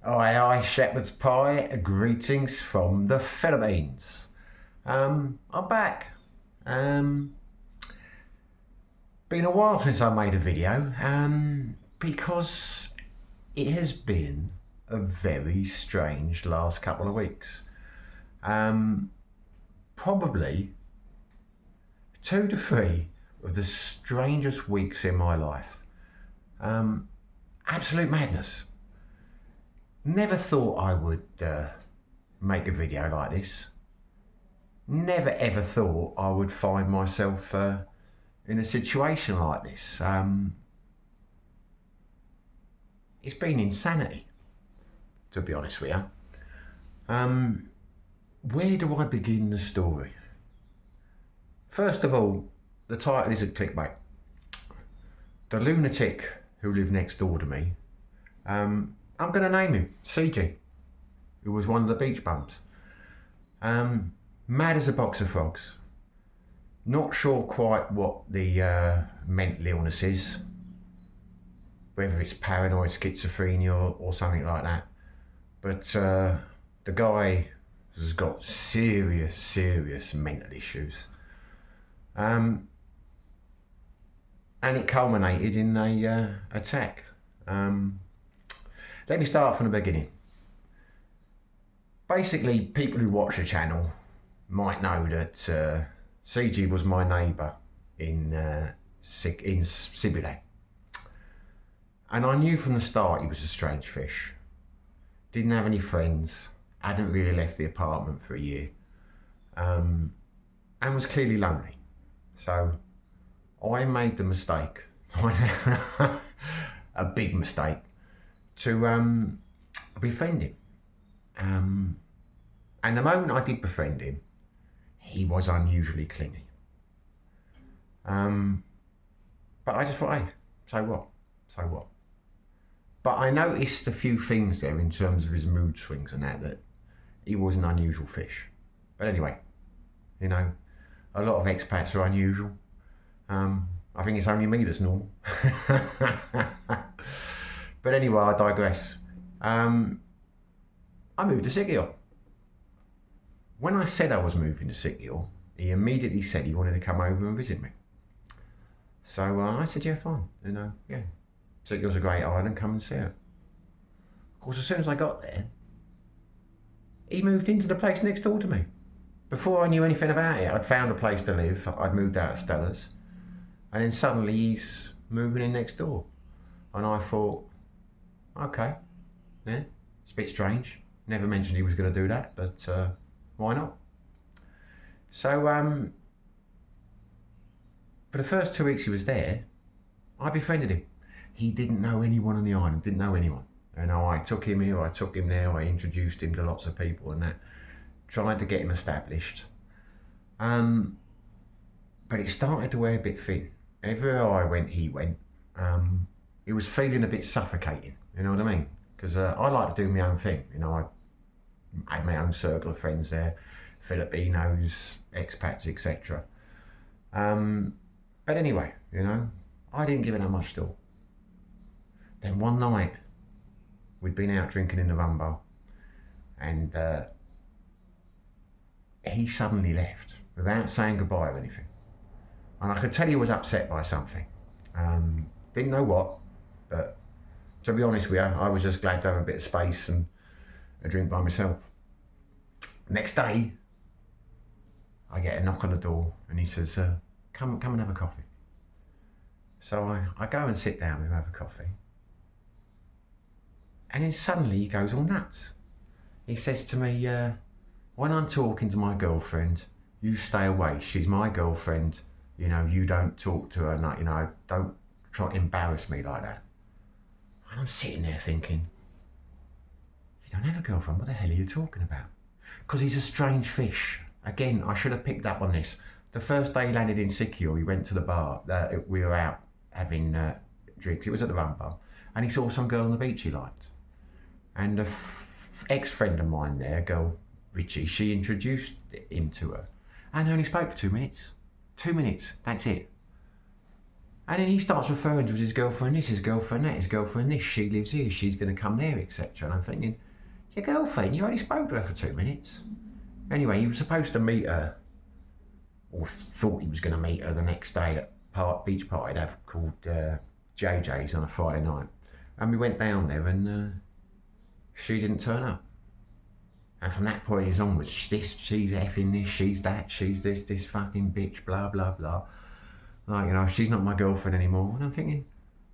Aye, shepherd's pie, greetings from the Philippines. I'm back. Been a while since I made a video, because it has been a very strange last couple of weeks. Probably 2 to 3 of the strangest weeks in my life. Absolute madness. Never thought I would make a video like this. Never ever thought I would find myself in a situation like this. It's been insanity, to be honest with you. Where do I begin the story? First of all, the title isn't clickbait. The lunatic who lived next door to me, I'm going to name him CG, who was one of the beach bums. Mad as a box of frogs. Not sure quite what the mental illness is, whether it's paranoid schizophrenia or something like that. But the guy has got serious mental issues. And it culminated in a attack. Let me start from the beginning. Basically, people who watch the channel might know that CG was my neighbour in Sibulan. And I knew from the start he was a strange fish. Didn't have any friends, hadn't really left the apartment for a year, and was clearly lonely. So I made the mistake, a big mistake, to befriend him. And the moment I did befriend him, he was unusually clingy. But I just thought, hey, so what? But I noticed a few things there in terms of his mood swings and that he was an unusual fish. But anyway, you know, a lot of expats are unusual. I think it's only me that's normal. But anyway, I digress. I moved to Sikio. When I said I was moving to Sikio, he immediately said he wanted to come over and visit me. So I said, yeah, fine. Yeah. Sikio's a great island, come and see it. Of course, as soon as I got there, he moved into the place next door to me. Before I knew anything about it, I'd found a place to live. I'd moved out of Stella's. And then suddenly he's moving in next door. And I thought, okay, yeah, it's a bit strange. Never mentioned he was going to do that, but why not? So for the first 2 weeks he was there, I befriended him. He didn't know anyone on the island, didn't know anyone. I took him here, I took him there, I introduced him to lots of people and that, tried to get him established. But it started to wear a bit thin. Everywhere I went, he went. It was feeling a bit suffocating, you know what I mean? Because I like to do my own thing. I had my own circle of friends there, Filipinos, expats, etc. But anyway, I didn't give it that much thought. Then one night, we'd been out drinking in the rum bar, and he suddenly left without saying goodbye or anything. And I could tell he was upset by something. Didn't know what, but to be honest with you, I was just glad to have a bit of space and a drink by myself. Next day, I get a knock on the door and he says, come and have a coffee. So I go and sit down with him, have a coffee. And then suddenly he goes all nuts. He says to me, when I'm talking to my girlfriend, you stay away. She's my girlfriend. You don't talk to her. Don't try to embarrass me like that. And I'm sitting there thinking, you don't have a girlfriend, what the hell are you talking about? Because he's a strange fish. Again, I should have picked up on this. The first day he landed in Sikio, he went to the bar. We were out having drinks. It was at the rum bar. And he saw some girl on the beach he liked. And a ex-friend of mine there, a girl, Richie, she introduced him to her. And only spoke for 2 minutes. 2 minutes, that's it. And then he starts referring to his girlfriend this, his girlfriend that, his girlfriend this, she lives here, she's going to come there, etc. And I'm thinking, your girlfriend, you only spoke to her for 2 minutes. Anyway, he was supposed to meet her, or thought he was going to meet her the next day at beach party they've called JJ's on a Friday night. And we went down there and she didn't turn up. And from that point onwards, she's effing this, she's that, she's this fucking bitch, blah, blah, blah. Like, you know, she's not my girlfriend anymore. And I'm thinking,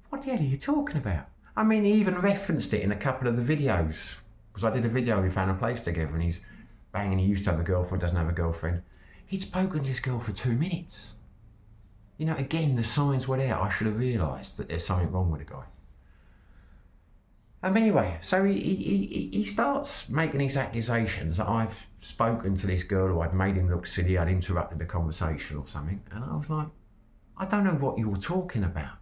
what the hell are you talking about? I mean, he even referenced it in a couple of the videos. Because I did a video, we found a place together and he's banging, he used to have a girlfriend, doesn't have a girlfriend. He'd spoken to this girl for 2 minutes. You know, again, the signs were there. I should have realised that there's something wrong with the guy. Anyway, so he starts making these accusations that I've spoken to this girl or I'd made him look silly, I'd interrupted the conversation or something. And I was like, I don't know what you're talking about.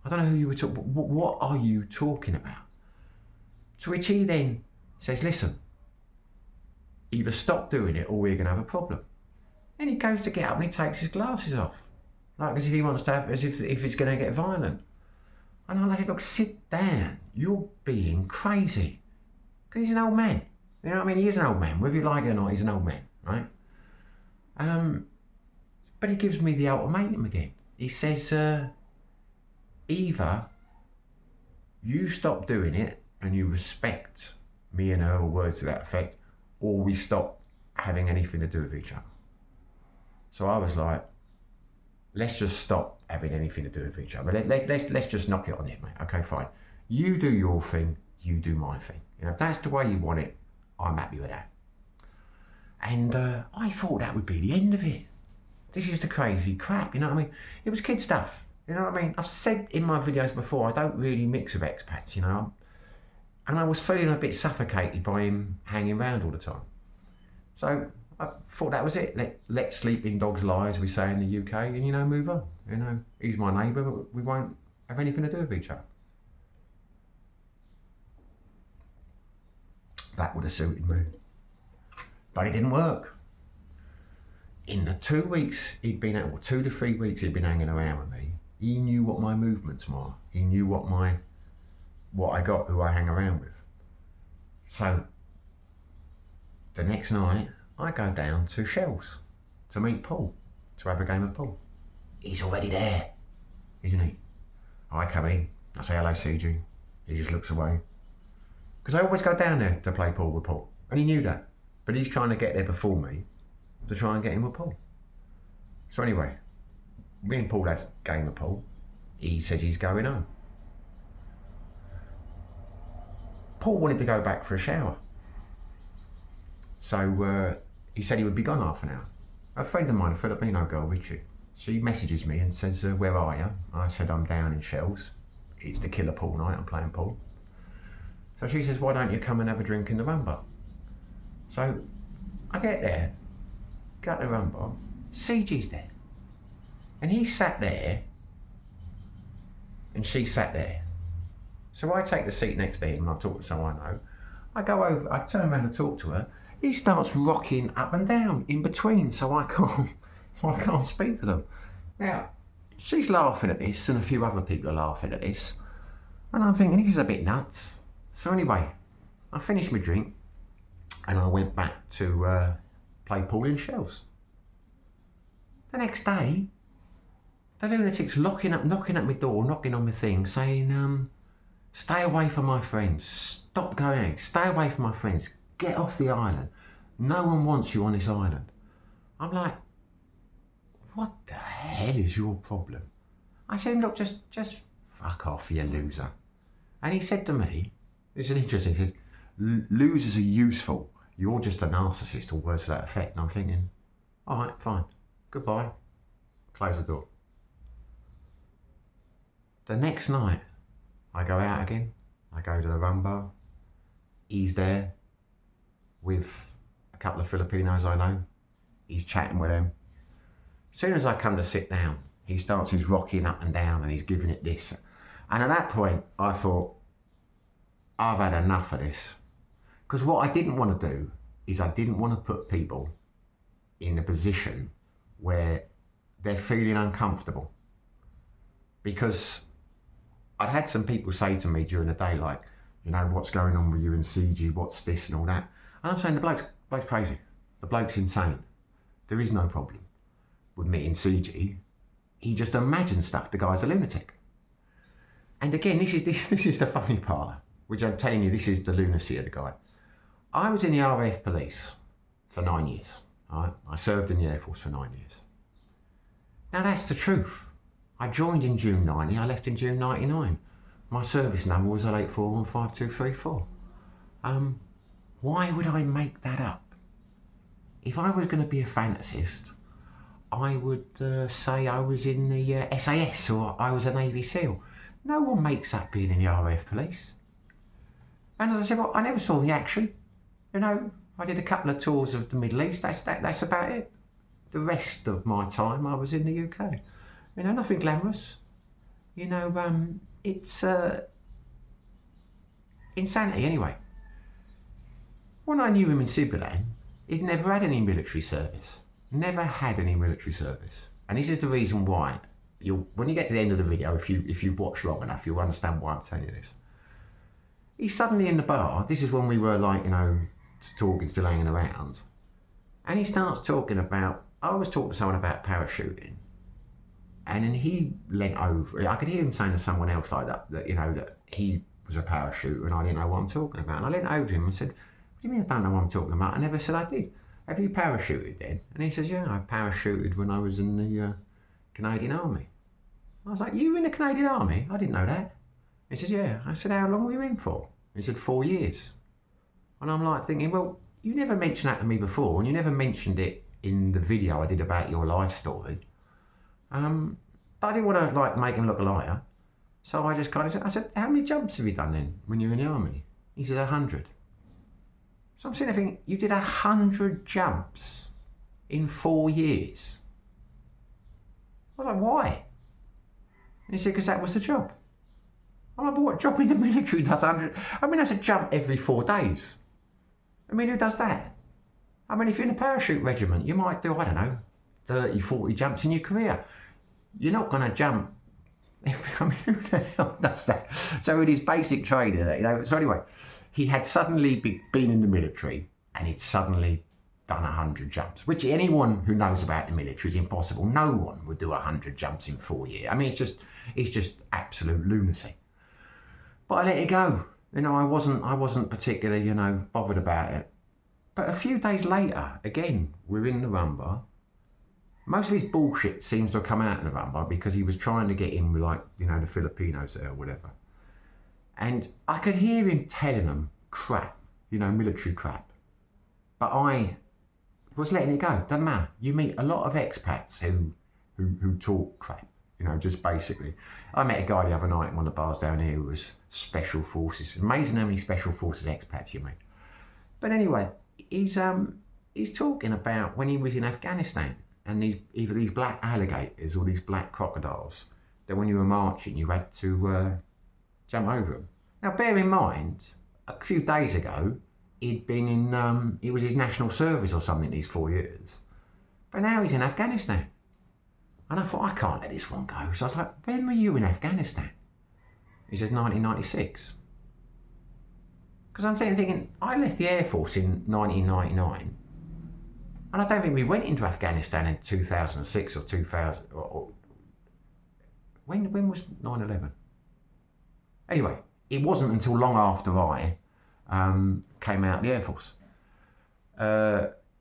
I don't know who you were talking about. What are you talking about? To which he then says, listen, either stop doing it or we're going to have a problem. And he goes to get up and he takes his glasses off. Like as if he wants to have, as if it's going to get violent. And I'm like, look, sit down. You're being crazy. Because he's an old man. You know what I mean? He is an old man. Whether you like it or not, he's an old man, right? But he gives me the ultimatum again. He says, either you stop doing it and you respect me and her, or words to that effect, or we stop having anything to do with each other. So I was like, let's just stop having anything to do with each other. Let's just knock it on it, mate. Okay, fine. You do your thing, you do my thing. You know, if that's the way you want it, I'm happy with that. And I thought that would be the end of it. This is the crazy crap, you know what I mean? It was kid stuff, you know what I mean? I've said in my videos before, I don't really mix with expats, you know? And I was feeling a bit suffocated by him hanging around all the time. So I thought that was it. Let sleeping dogs lie, as we say in the UK, and, you know, move on. You know, he's my neighbour, but we won't have anything to do with each other. That would have suited me. But it didn't work. In the 2 weeks he'd been out, or 2 to 3 weeks he'd been hanging around with me, he knew what my movements were. He knew what I got, who I hang around with. So the next night I go down to Shells to meet Paul, to have a game of pool. He's already there, isn't he? I come in, I say hello CG, he just looks away. Because I always go down there to play pool with Paul, and he knew that. But he's trying to get there before me to try and get in with Paul. So anyway, me and Paul had a game of pool. He says he's going home. Paul wanted to go back for a shower. So he said he would be gone half an hour. A friend of mine, a Filipino girl, Richie, she messages me and says, where are you? I said, I'm down in Shells. It's the killer pool night, I'm playing pool. So she says, why don't you come and have a drink in the rum bar? So I get there, go to the rum bar, CG's there. And he sat there, and she sat there. So I take the seat next to him, and I talk to someone I know. I go over, I turn around and talk to her. He starts rocking up and down in between, so I can't speak to them. Now, she's laughing at this, and a few other people are laughing at this. And I'm thinking, this is a bit nuts. So anyway, I finished my drink, and I went back to play pool in Shells. The next day, the lunatic's knocking at my door, knocking on my thing, saying, stay away from my friends, stop going, stay away from my friends, get off the island. No one wants you on this island. I'm like, what the hell is your problem? I said, look, just fuck off, you loser. And he said to me, this is interesting, he said, losers are useful. You're just a narcissist, or words to that effect. And I'm thinking, all right, fine, goodbye. Close the door. The next night, I go out again. I go to the rum bar. He's there with a couple of Filipinos I know. He's chatting with them. As soon as I come to sit down, he starts his rocking up and down, and he's giving it this. And at that point, I thought, I've had enough of this. Because what I didn't want to do is I didn't want to put people in a position where they're feeling uncomfortable. because I'd had some people say to me during the day, like, you know, what's going on with you and CG, what's this and all that. And I'm saying the bloke's crazy. The bloke's insane. There is no problem with me and CG. He just imagines stuff. The guy's a lunatic. And again, this is the funny part, which I'm telling you, this is the lunacy of the guy. I was in the RAF police for 9 years. All right? I served in the Air Force for 9 years. Now that's the truth. I joined in June 90, I left in June 99. My service number was 084152234. Why would I make that up? If I was going to be a fantasist, I would say I was in the SAS or I was a Navy SEAL. No one makes up being in the RAF police. And as I said, well, I never saw the action. You know, I did a couple of tours of the Middle East, that's about it. The rest of my time I was in the UK. You know, nothing glamorous. You know, it's insanity anyway. When I knew him in Sibilan, he'd never had any military service. Never had any military service. And this is the reason why, when you get to the end of the video, if you've watched long enough, you'll understand why I'm telling you this. He's suddenly in the bar, this is when we were like, you know, talking, still hanging around. And he starts talking about, I was talking to someone about parachuting. And then he leant over, I could hear him saying to someone else like that, you know, that he was a parachuter and I didn't know what I'm talking about. And I leant over to him and said, what do you mean I don't know what I'm talking about? I never said I did. Have you parachuted then? And he says, yeah, I parachuted when I was in the Canadian Army. I was like, you were in the Canadian Army? I didn't know that. He said, yeah. I said, how long were you in for? He said, 4 years. And I'm like thinking, well, you never mentioned that to me before, and you never mentioned it in the video I did about your life story. But I didn't want to like make him look a liar. So I just kind of said, I said, how many jumps have you done then when you were in the army? He said, 100. So I'm sitting there thinking, you did 100 jumps in 4 years. I was like, why? And he said, because that was the job. I'm like, but what job in the military does 100? I mean, that's a jump every 4 days. I mean, who does that? I mean, if you're in a parachute regiment, you might do, I don't know, 30, 40 jumps in your career. You're not going to jump every, I mean, who the hell does that? So in his basic training, you know, so anyway, he had suddenly been in the military and he'd suddenly done 100 jumps, which anyone who knows about the military is impossible. No one would do 100 jumps in 4 years. I mean, it's just absolute lunacy. But I let it go. You know, I wasn't particularly, you know, bothered about it. But a few days later, again, we're in the rumba. Most of his bullshit seems to have come out in the rumba because he was trying to get in with, like, you know, the Filipinos there or whatever. And I could hear him telling them crap, you know, military crap. But I was letting it go. Doesn't matter. You meet a lot of expats who talk crap, you know, just basically. I met a guy the other night in one of the bars down here who was special forces. Amazing how many special forces expats you meet. But anyway, he's talking about when he was in Afghanistan and either these black alligators or these black crocodiles, that when you were marching, you had to jump over them. Now, bear in mind, a few days ago, he'd been in, it was his national service or something these 4 years. But now he's in Afghanistan. And I thought, I can't let this one go. So I was like, when were you in Afghanistan? He says, 1996. Because I'm sitting thinking, I left the Air Force in 1999. And I don't think we went into Afghanistan in 2006 or 2000. When was 9/11? Anyway, it wasn't until long after I came out of the Air Force.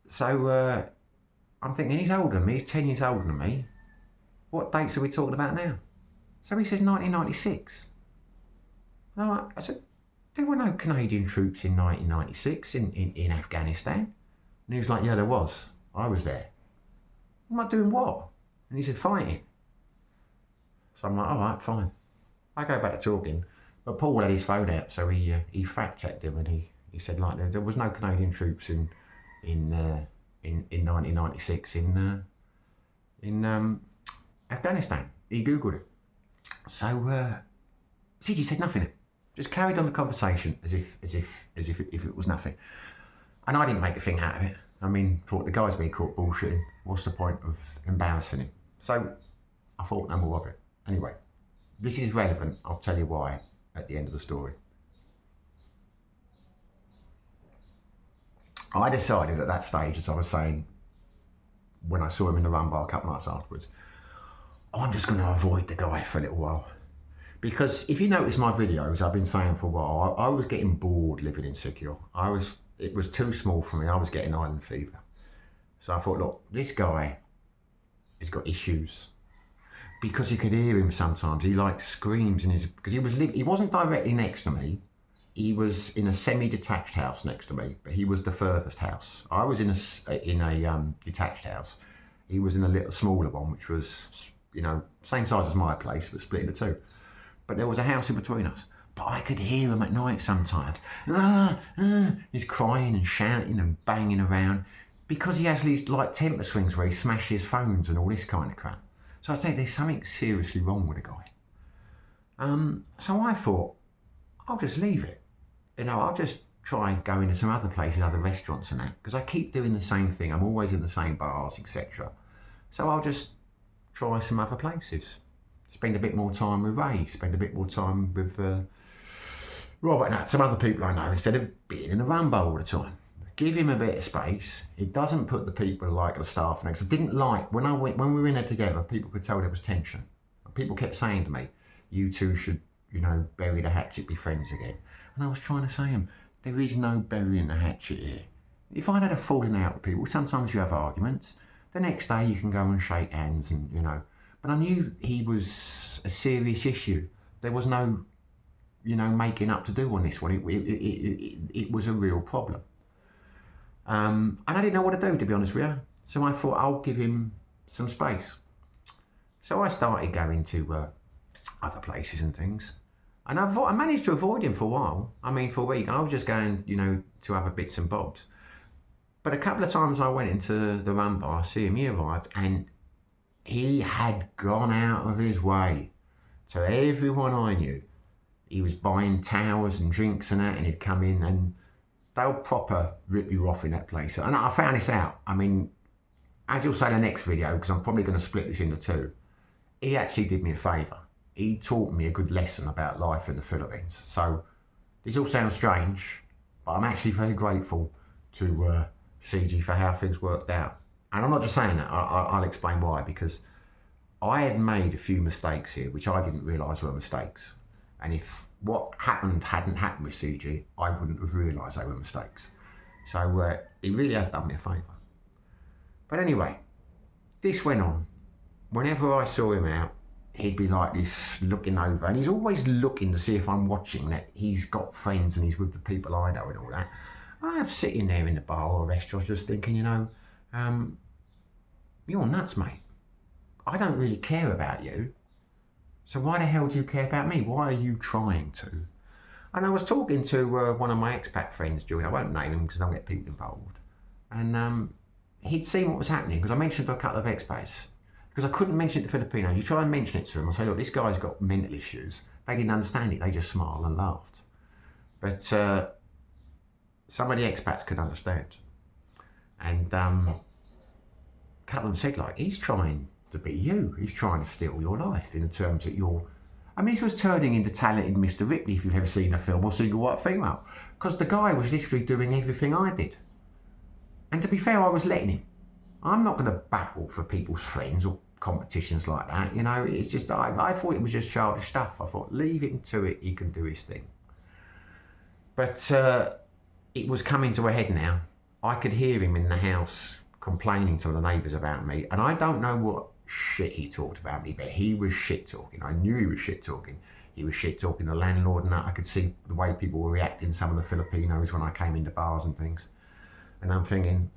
So I'm thinking, he's older than me, he's 10 years older than me. What dates are we talking about now? So he says 1996. And I said, there were no Canadian troops in 1996 in Afghanistan. And he was like, yeah, there was. I was there. I'm like, doing what? And he said, fighting. So I'm like, all right, fine. I go back to talking. But Paul had his phone out, so he fact-checked him, and he said, like, there was no Canadian troops in 1996 in Afghanistan. He Googled it. So CG said nothing. Just carried on the conversation as if it was nothing. And I didn't make a thing out of it. I mean, thought the guy's been caught bullshitting. What's the point of embarrassing him? So I thought no more of it. Anyway, This is relevant. I'll tell you why at the end of the story. I decided at that stage, as I was saying, when I saw him in the run bar a couple nights afterwards, I'm just going to avoid the guy for a little while. Because if you notice my videos, I've been saying for a while, I was getting bored living in Secure. It was too small for me. I was getting island fever. So I thought, look, this guy has got issues. Because you could hear him sometimes. He like screams in his, because he wasn't directly next to me. He was in a semi-detached house next to me, but he was the furthest house. I was in a detached house. He was in a little smaller one, which was, you know, same size as my place, but split into two. But there was a house in between us. But I could hear him at night sometimes. He's crying and shouting and banging around because he has these like temper swings where he smashes phones and all this kind of crap. So I say there's something seriously wrong with the guy. So I thought, I'll just leave it. You know, I'll just try and go into some other places, other restaurants and that, because I keep doing the same thing. I'm always in the same bars, etc. So I'll just try some other places. Spend a bit more time with Ray, spend a bit more time with Robert and some other people I know, instead of being in a run bar all the time. Give him a bit of space. It doesn't put the people like the staff next. I didn't like, when we were in there together, people could tell there was tension. People kept saying to me, you two should, you know, bury the hatchet, be friends again. And I was trying to say to him, there is no burying the hatchet here. If I'd had a falling out with people, sometimes you have arguments. The next day you can go and shake hands and, you know. But I knew he was a serious issue. There was no, you know, making up to do on this one. It was a real problem. And I didn't know what to do, to be honest with you. So I thought I'll give him some space. So I started going to other places and things. And I managed to avoid him for a while. I mean, for a week, I was just going, you know, to other bits and bobs. But a couple of times I went into the run bar, I see him, he arrived, and he had gone out of his way. To everyone I knew, he was buying towers and drinks and that, and he'd come in and they'll proper rip you off in that place. And I found this out. I mean, as you'll say in the next video, because I'm probably going to split this into two, he actually did me a favour. He taught me a good lesson about life in the Philippines. So this all sounds strange, but I'm actually very grateful to CG for how things worked out. And I'm not just saying that, I'll explain why, because I had made a few mistakes here, which I didn't realise were mistakes. And if what happened hadn't happened with CG, I wouldn't have realised they were mistakes. So he really has done me a favour. But anyway, this went on. Whenever I saw him out, he'd be like this, looking over, and he's always looking to see if I'm watching, that he's got friends and he's with the people I know and all that. I'm sitting there in the bar or restaurant just thinking, you know, you're nuts, mate. I don't really care about you. So why the hell do you care about me? Why are you trying to? And I was talking to one of my expat friends during, I won't name him because I don't get people involved. And he'd seen what was happening, because I mentioned to a couple of expats, because I couldn't mention it to Filipinos. You try and mention it to them, I say, look, this guy's got mental issues. They didn't understand it, they just smiled and laughed. But some of the expats could understand. And a couple of them said, like, he's trying to be you. He's trying to steal your life in terms that you're... I mean, this was turning into talented Mr. Ripley, if you've ever seen a film, or Single White Female. Because the guy was literally doing everything I did. And to be fair, I was letting him. I'm not going to battle for people's friends or competitions like that, you know. It's just, I thought it was just childish stuff. I thought, leave him to it, he can do his thing. But it was coming to a head now. I could hear him in the house complaining to the neighbours about me, and I don't know what shit he talked about me, but he was shit talking. I knew he was shit talking. He was shit talking the landlord and that. I could see the way people were reacting, some of the Filipinos, when I came into bars and things. And I'm thinking,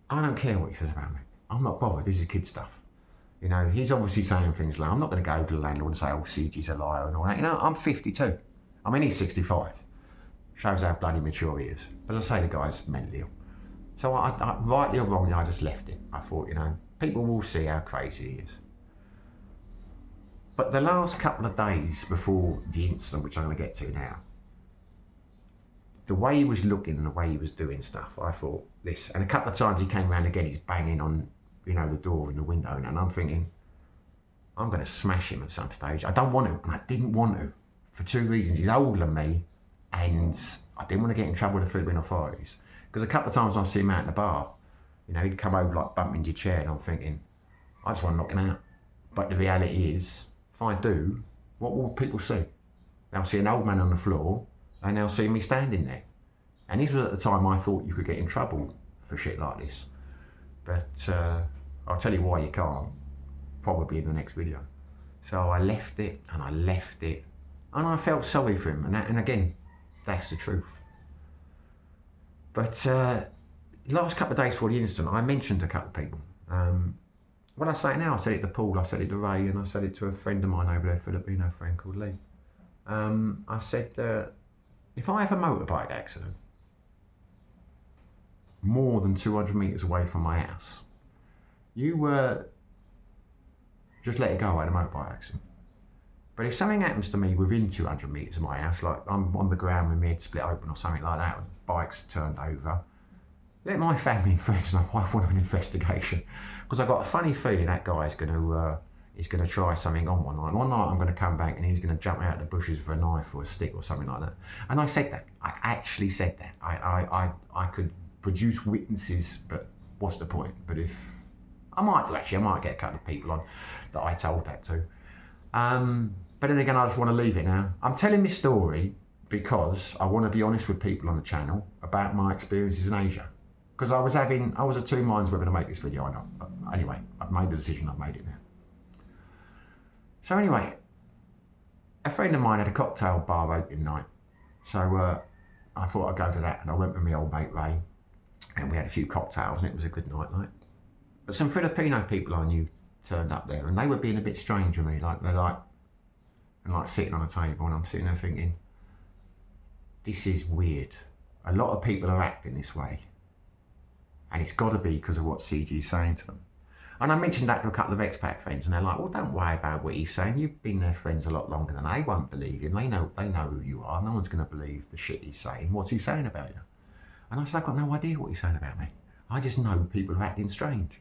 I don't care what he says about me. I'm not bothered, this is kid stuff. You know, he's obviously saying things like, I'm not going to go to the landlord and say, oh, CG's a liar and all that. You know, I'm 52. I mean, he's 65. Shows how bloody mature he is. As I say, the guy's mentally ill. So I rightly or wrongly, I just left it. I thought, you know, people will see how crazy he is. But the last couple of days before the incident, which I'm going to get to now, the way he was looking and the way he was doing stuff, I thought this. And a couple of times he came around again, he's banging on, you know, the door and the window, and I'm thinking, I'm going to smash him at some stage. I don't want to, and I didn't want to, for two reasons. He's older than me, and I didn't want to get in trouble with the Philippine authorities. Because a couple of times I see him out in the bar, you know, he'd come over like bumping into your chair, and I'm thinking, I just want to knock him out. But the reality is, if I do, what will people see? They'll see an old man on the floor, and they'll see me standing there. And this was at the time I thought you could get in trouble for shit like this. But I'll tell you why you can't, probably in the next video. So I left it, and I left it, and I felt sorry for him. And again, that's the truth. But last couple of days before the incident, I mentioned a couple of people. When I say it now, I said it to Paul, I said it to Ray, and I said it to a friend of mine over there, a Filipino friend called Lee. I said, if I have a motorbike accident more than 200 metres away from my house, you just let it go. I had a motorbike accident. But if something happens to me within 200 metres of my house, like I'm on the ground with my head split open or something like that, with bikes turned over, let my family and friends know I want an investigation. Because I've got a funny feeling that guy's going to try something on one night. One night I'm going to come back and he's going to jump out of the bushes with a knife or a stick or something like that. And I said that. I actually said that. I could produce witnesses, but what's the point? But if I might get a couple of people on that I told that to. But then again, I just want to leave it now. I'm telling this story because I want to be honest with people on the channel about my experiences in Asia. Because I was of two minds whether to make this video or not. But anyway, I've made the decision, I've made it now. So anyway, a friend of mine had a cocktail bar open night. So I thought I'd go to that, and I went with my old mate Ray, and we had a few cocktails, and it was a good night. But some Filipino people I knew turned up there, and they were being a bit strange with me. They're sitting on a table, and I'm sitting there thinking, this is weird. A lot of people are acting this way, and it's got to be because of what CG's saying to them. And I mentioned that to a couple of expat friends, and they're like, well, don't worry about what he's saying. You've been their friends a lot longer than they won't believe him. They know who you are. No one's going to believe the shit he's saying. What's he saying about you? And I said, I've got no idea what he's saying about me. I just know people are acting strange.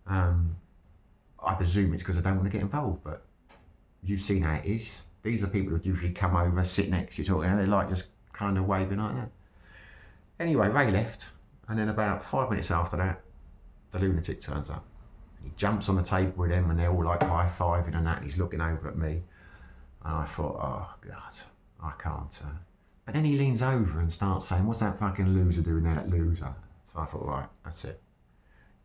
I presume it's because I don't want to get involved, but you've seen how it is. These are people who usually come over, sit next to you, talking, and they're like just kind of waving like that. Anyway, Ray left, and then about 5 minutes after that, the lunatic turns up. He jumps on the table with them, and they're all like high-fiving and that, and he's looking over at me. And I thought, oh God, I can't. But then he leans over and starts saying, what's that fucking loser doing there, that loser? So I thought, right, that's it.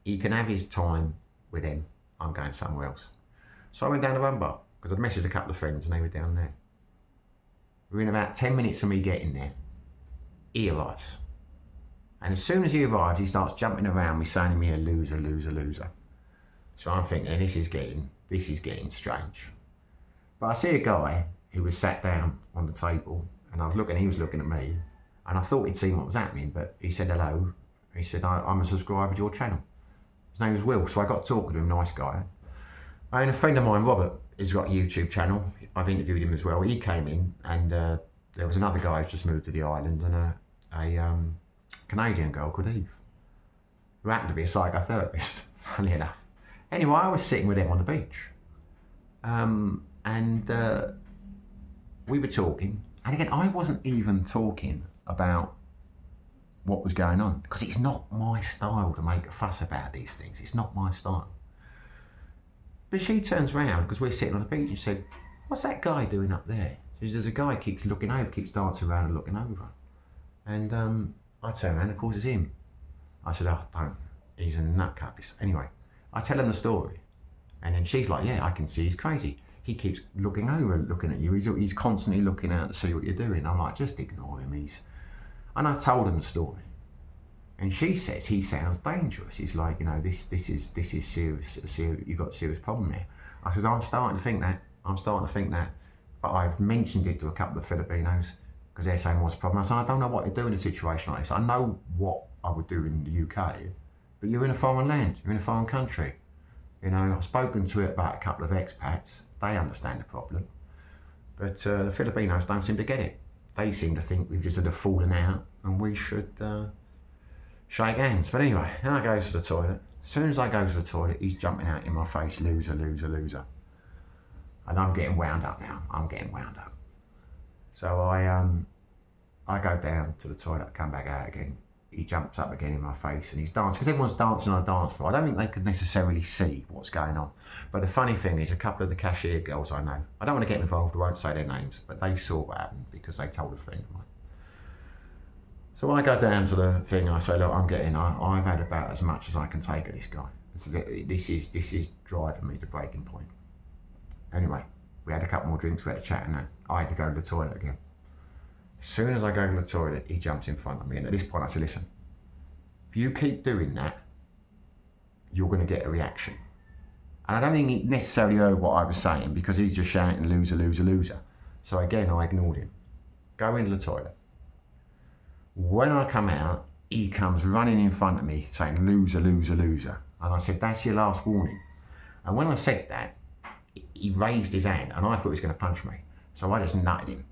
He can have his time with him. I'm going somewhere else. So I went down to Rumbar, because I'd messaged a couple of friends and they were down there. Within about 10 minutes of me getting there, he arrives. And as soon as he arrives, he starts jumping around me, saying to me, a loser, loser, loser. So I'm thinking, this is getting strange. But I see a guy who was sat down on the table, and he was looking at me, and I thought he'd seen what was happening, but he said hello. He said, I'm a subscriber to your channel. His name was Will, so I got talking to him, nice guy. And a friend of mine, Robert, has got a YouTube channel. I've interviewed him as well. He came in, and there was another guy who's just moved to the island, and a Canadian girl called Eve, who happened to be a psychotherapist, funnily enough. Anyway, I was sitting with them on the beach, and we were talking. And again, I wasn't even talking about what was going on, because it's not my style to make a fuss about these things. It's not my style. But she turns around, because we're sitting on the beach, and said, what's that guy doing up there? She says, there's a guy keeps looking over, keeps dancing around and looking over. And I turn around, of course it's him. I said, oh, don't, he's a nutcase. Anyway, I tell him the story. And then she's like, yeah, I can see he's crazy. He keeps looking over, looking at you. He's constantly looking out to see what you're doing. I'm like, just ignore him. And I told him the story. And she says he sounds dangerous. He's like, you know, this is serious. You've got a serious problem here. I says, I'm starting to think that. But I've mentioned it to a couple of Filipinos, because they're saying, what's the problem? I said, I don't know what to do in a situation like this. I know what I would do in the UK, but you're in a foreign land, you're in a foreign country. You know, I've spoken to it about a couple of expats. They understand the problem. But the Filipinos don't seem to get it. They seem to think we've just had a falling out and we should shake hands. But anyway, then I go to the toilet. As soon as I go to the toilet, he's jumping out in my face, loser, loser, loser. And I'm getting wound up now. I'm getting wound up. So I go down to the toilet, come back out again. He jumps up again in my face and he's dancing, because everyone's dancing on a dance floor. I don't think they could necessarily see what's going on. But the funny thing is, a couple of the cashier girls I know, I don't want to get involved, I won't say their names, but they saw what happened because they told a friend of mine. So I go down to the thing and I say, look, I've had about as much as I can take of this guy. This is driving me to breaking point. Anyway, we had a couple more drinks, we had a chat, and I had to go to the toilet again. As soon as I go to the toilet, he jumps in front of me, and at this point I said, listen, if you keep doing that, you're going to get a reaction. And I don't think he necessarily heard what I was saying, because he's just shouting, loser, loser, loser. So again, I ignored him. Go into the toilet. When I come out, he comes running in front of me saying, loser, loser, loser. And I said, that's your last warning. And when I said that, he raised his hand, and I thought he was going to punch me. So I just nutted him.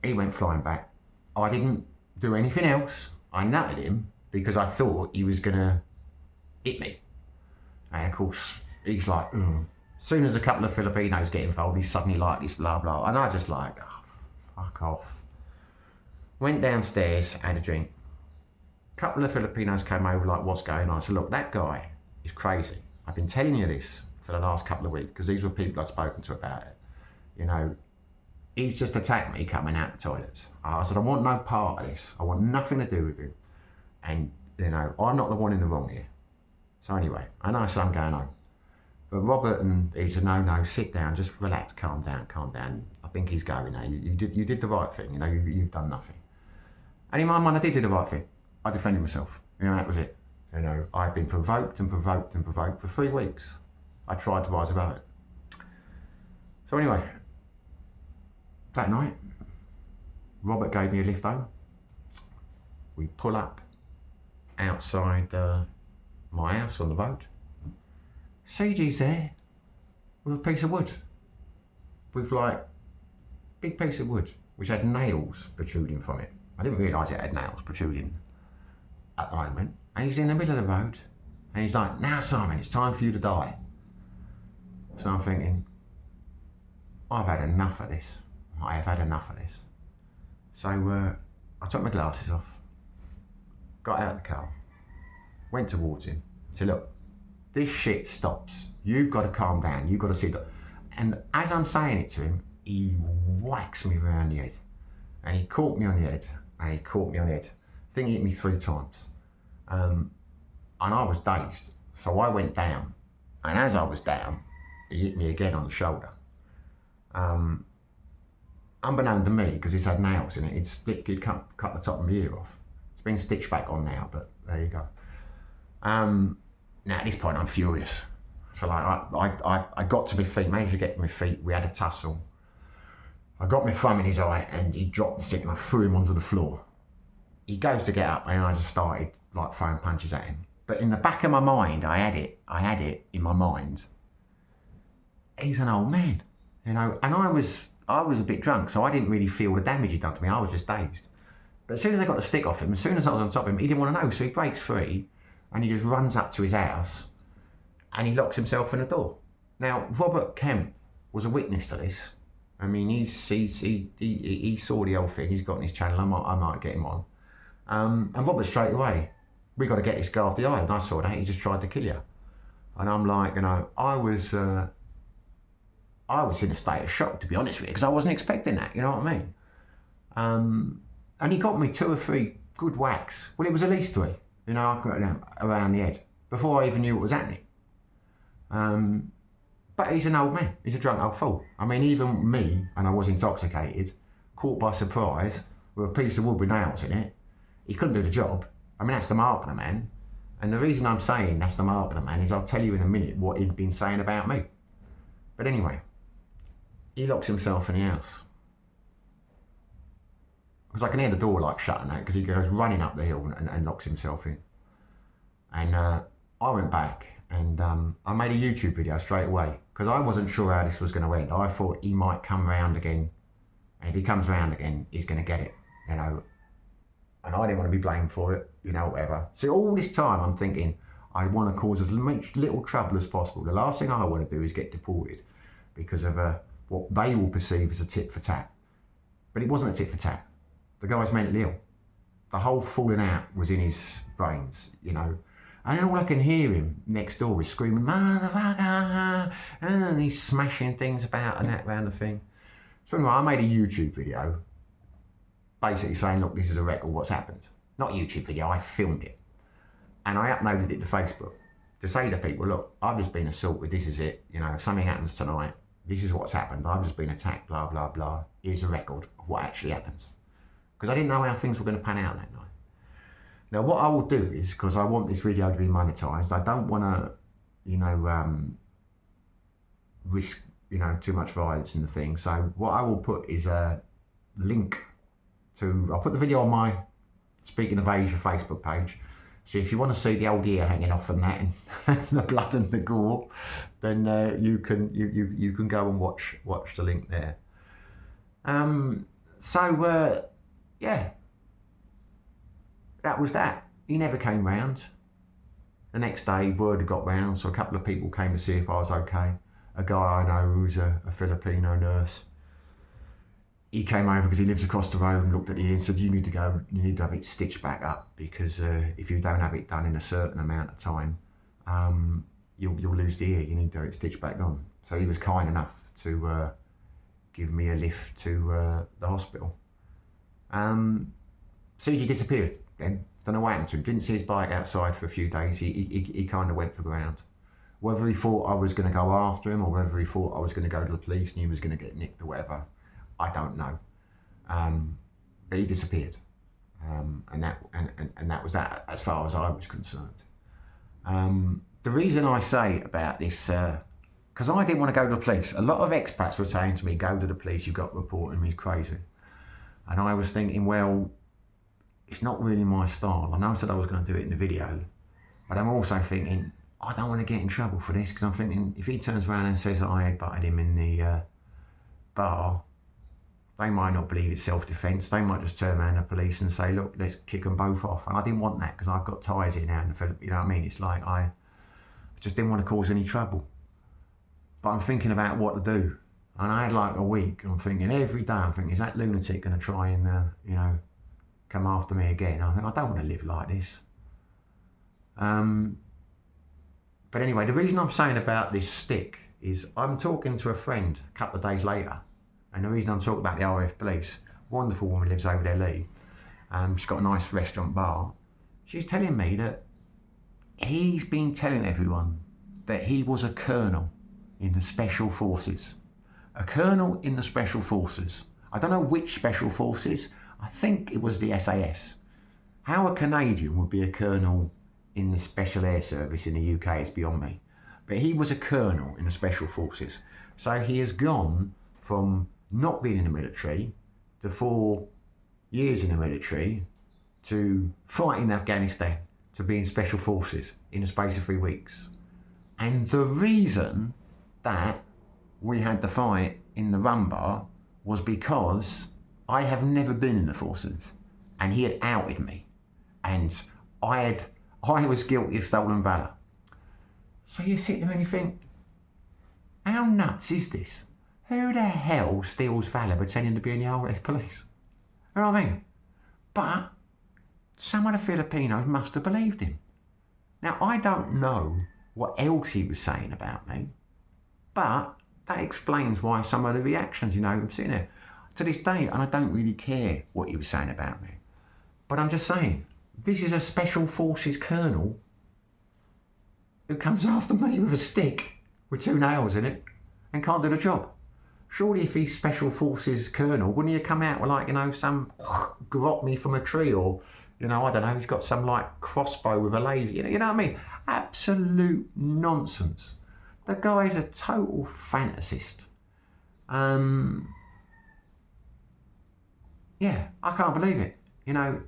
He went flying back. I didn't do anything else. I nutted him because I thought he was going to hit me. And of course, he's like, ugh. As soon as a couple of Filipinos get involved, he's suddenly like this, blah, blah. And I just like, oh, fuck off. Went downstairs, had a drink. A couple of Filipinos came over like, what's going on? I said, look, that guy is crazy. I've been telling you this for the last couple of weeks, because these were people I'd spoken to about it. You know, he's just attacked me coming out the toilets. I said, I want no part of this. I want nothing to do with him. And, you know, I'm not the one in the wrong here. So anyway, I know, so I'm going home. But Robert, and he said, no, sit down, just relax, calm down. I think he's going now. You did the right thing, you know, you've done nothing. And in my mind, I did do the right thing. I defended myself. You know, that was it. You know, I've been provoked for 3 weeks. I tried to rise above it. So anyway, that night, Robert gave me a lift home. We pull up outside my house on the road. CG's there with a piece of wood, with like big piece of wood which had nails protruding from it. I didn't realise it had nails protruding at the moment. And he's in the middle of the road and he's like, now Simon, it's time for you to die. So I'm thinking, I've had enough of this. I have had enough of this. So I took my glasses off, got out of the car, went towards him, said, look, this shit stops. You've got to calm down. You've got to see that. And as I'm saying it to him, he whacks me around the head. And he caught me on the head, and he caught me on the head. I think he hit me 3 times. And I was dazed. So I went down. And as I was down, he hit me again on the shoulder. Unbeknown to me, because it's had nails in it, he'd cut the top of my ear off. It's been stitched back on now, but there you go. Now at this point I'm furious. So like I got to my feet, managed to get to my feet, we had a tussle. I got my thumb in his eye and he dropped the stick and I threw him onto the floor. He goes to get up and I just started like throwing punches at him. But in the back of my mind, I had it in my mind. He's an old man, you know, and I was a bit drunk, so I didn't really feel the damage he'd done to me. I was just dazed. But as soon as I got the stick off him, as soon as I was on top of him, he didn't want to know, so he breaks free and he just runs up to his house and he locks himself in the door. Now, Robert Kemp was a witness to this. I mean, he saw the whole thing. He's got on his channel. I might get him on. And Robert straight away, we got to get this guy off the island. I saw that he just tried to kill you. And I'm like, you know, I was in a state of shock, to be honest with you, because I wasn't expecting that. You know what I mean? And he got me 2 or 3 good whacks. Well, it was at least 3. You know, around the head before I even knew what was happening. But he's an old man. He's a drunk old fool. I mean, even me, and I was intoxicated, caught by surprise with a piece of wood with nails in it. He couldn't do the job. I mean, that's the mark of the man. And the reason I'm saying that's the mark of the man is I'll tell you in a minute what he'd been saying about me. But anyway, he locks himself in the house. Because I can hear the door like shutting out, because he goes running up the hill and locks himself in. And I went back and I made a YouTube video straight away, because I wasn't sure how this was going to end. I thought he might come round again, and if he comes round again, he's going to get it, you know. And I didn't want to be blamed for it, you know, whatever. So all this time I'm thinking, I want to cause as much little trouble as possible. The last thing I want to do is get deported because of what they will perceive as a tit for tat. But it wasn't a tit for tat. The guy's mentally ill. The whole falling out was in his brains, you know. And all I can hear him next door is screaming, motherfucker, and he's smashing things about and that round the thing. So anyway, I made a YouTube video basically saying, look, this is a record, what's happened. Not a YouTube video, I filmed it. And I uploaded it to Facebook to say to people, look, I've just been assaulted, this is it. You know, if something happens tonight, this is what's happened. I've just been attacked, blah, blah, blah. Here's a record of what actually happens. Because I didn't know how things were going to pan out that night. Now, what I will do is, because I want this video to be monetized, I don't want to, you know, risk, you know, too much violence in the thing. So what I will put is a link to, I'll put the video on my Speaking of Asia Facebook page. So if you want to see the old ear hanging off and that, and the blood and the gore, then you can go and watch the link there. Yeah, that was that. He never came round. The next day, word had got round, so a couple of people came to see if I was okay. A guy I know who's a Filipino nurse. He came over because he lives across the road and looked at the ear and said, you need to have it stitched back up, because if you don't have it done in a certain amount of time, you'll lose the ear. You need to have it stitched back on. So he was kind enough to give me a lift to the hospital. CG disappeared then. Don't know what happened to him. Didn't see his bike outside for a few days. He kind of went for ground. Whether he thought I was going to go after him or whether he thought I was going to go to the police and he was going to get nicked or whatever, I don't know. But he disappeared. And that was that as far as I was concerned. The reason I say about this, because I didn't want to go to the police. A lot of expats were saying to me, go to the police, you've got to report him, he's crazy. And I was thinking, well, it's not really my style. I know I said I was going to do it in the video, but I'm also thinking, I don't want to get in trouble for this, because I'm thinking, if he turns around and says that I headbutted him in the bar, they might not believe it's self-defence. They might just turn around to the police and say, look, let's kick them both off. And I didn't want that, because I've got ties here now in the Philippines, you know what I mean? It's like, I just didn't want to cause any trouble. But I'm thinking about what to do. And I had like a week, I'm thinking every day, I'm thinking, is that lunatic going to try and, you know, come after me again? I think, I don't want to live like this. But anyway, the reason I'm saying about this stick is I'm talking to a friend a couple of days later. And the reason I'm talking about the RF police, wonderful woman lives over there, Lee. She's got a nice restaurant bar. She's telling me that he's been telling everyone that he was a colonel in the Special Forces. A colonel in the Special Forces. I don't know which Special Forces. I think it was the SAS. How a Canadian would be a colonel in the Special Air Service in the UK is beyond me. But he was a colonel in the Special Forces. So he has gone from not being in the military to 4 years in the military to fighting in Afghanistan to be in Special Forces in the space of 3 weeks. And the reason that we had the fight in the rum bar was because I have never been in the forces, and he had outed me, and I was guilty of stolen valour. So you sit there and you think, how nuts is this? Who the hell steals valour pretending to be in the RF police? You know what I mean? But some of the Filipinos must have believed him. Now, I don't know what else he was saying about me, but that explains why some of the reactions, you know, I'm sitting there to this day, and I don't really care what he was saying about me. But I'm just saying, this is a Special Forces colonel who comes after me with a stick with 2 nails in it and can't do the job. Surely if he's Special Forces colonel, wouldn't he have come out with, like, you know, some grot me from a tree, or, you know, I don't know, he's got some like crossbow with a laser, you know what I mean? Absolute nonsense. The guy's a total fantasist. Yeah, I can't believe it, you know.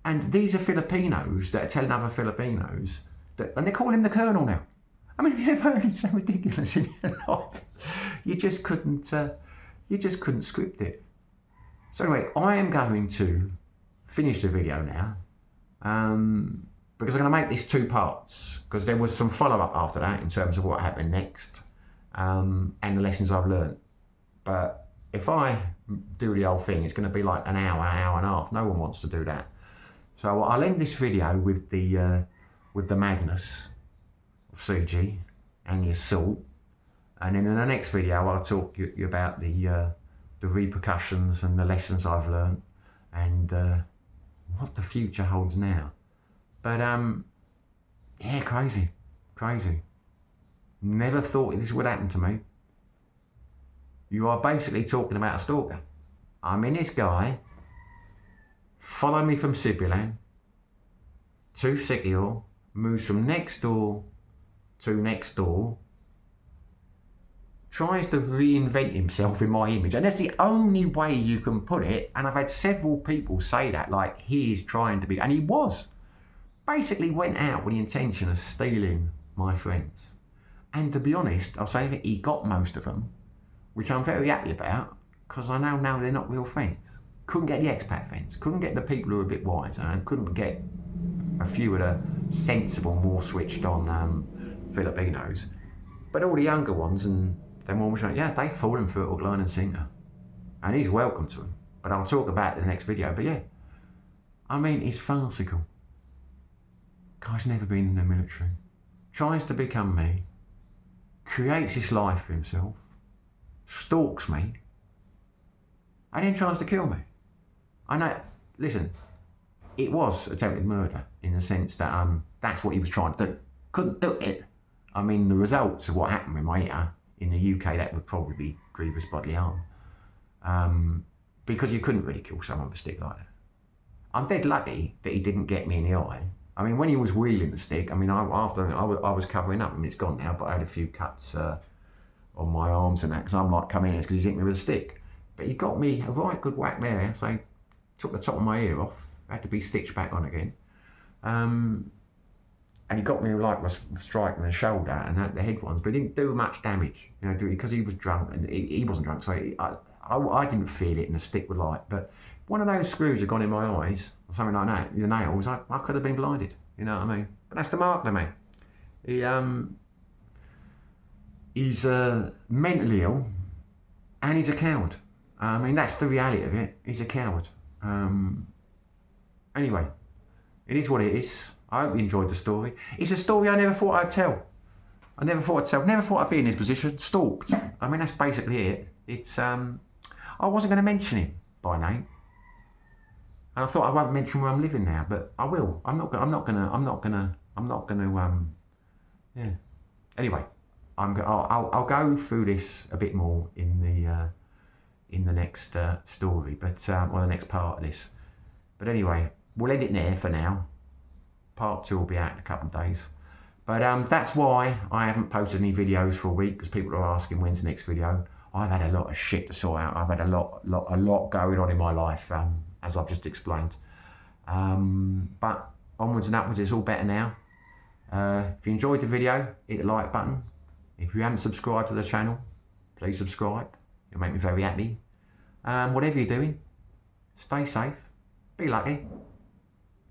And these are Filipinos that are telling other Filipinos that, and they call him the colonel now. I mean, have you ever heard it so ridiculous in your life? You just couldn't script it. So anyway, I am going to finish the video now. because I'm going to make this 2 parts, because there was some follow-up after that in terms of what happened next, and the lessons I've learned. But if I do the whole thing, it's going to be like an hour and a half. No one wants to do that. So I'll end this video with the madness of CG and the assault, and then in the next video I'll talk you about the repercussions and the lessons I've learned, and what the future holds now. But yeah, crazy. Never thought this would happen to me. You are basically talking about a stalker. I mean, this guy followed me from Sibyland to Sikio, moves from next door to next door, tries to reinvent himself in my image, and that's the only way you can put it. And I've had several people say that, like, he is trying to be, and he was. Basically went out with the intention of stealing my friends. And to be honest, I'll say that he got most of them, which I'm very happy about, because I know now they're not real friends. Couldn't get the expat friends, couldn't get the people who are a bit wiser, and couldn't get a few of the sensible, more switched on Filipinos. But all the younger ones, and them ones, yeah, they've fallen for it hook, line and sinker. And he's welcome to them. But I'll talk about it in the next video. But yeah, I mean, it's farcical. Guy's never been in the military, tries to become me, creates this life for himself, stalks me, and then tries to kill me. I know, listen, it was attempted murder in the sense that that's what he was trying to do. Couldn't do it. I mean, the results of what happened with my ear in the UK, that would probably be grievous bodily harm, because you couldn't really kill someone with a stick like that. I'm dead lucky that he didn't get me in the eye. I mean, when he was wheeling the stick, I mean, I was covering up. I mean, it's gone now, but I had a few cuts on my arms and that, because I'm like, come in here, because he's hit me with a stick. But he got me a right good whack there, so he took the top of my ear off, had to be stitched back on again. And he got me like a strike in the shoulder and the head ones, but he didn't do much damage, you know, because he was drunk, and he wasn't drunk, so I didn't feel it, and the stick was light. But one of those screws had gone in my eyes, or something like that, the nails, I could have been blinded, you know what I mean? But that's the mark to me. He's mentally ill, and he's a coward. I mean, that's the reality of it. He's a coward. Anyway, it is what it is. I hope you enjoyed the story. It's a story I never thought I'd tell. Never thought I'd be in this position. Stalked. I mean, that's basically it. It's I wasn't going to mention him by name. And I thought I won't mention where I'm living now, but I will. I'm not gonna. Yeah. Anyway, I'll go through this a bit more in the next story, but or the next part of this. But anyway, we'll end it there for now. Part 2 will be out in a couple of days. But that's why I haven't posted any videos for a week, because people are asking when's the next video. I've had a lot of shit to sort out. I've had a lot going on in my life, as I've just explained. But onwards and upwards, it's all better now. If you enjoyed the video, hit the like button. If you haven't subscribed to the channel, please subscribe. It'll make me very happy. Whatever you're doing, stay safe, be lucky.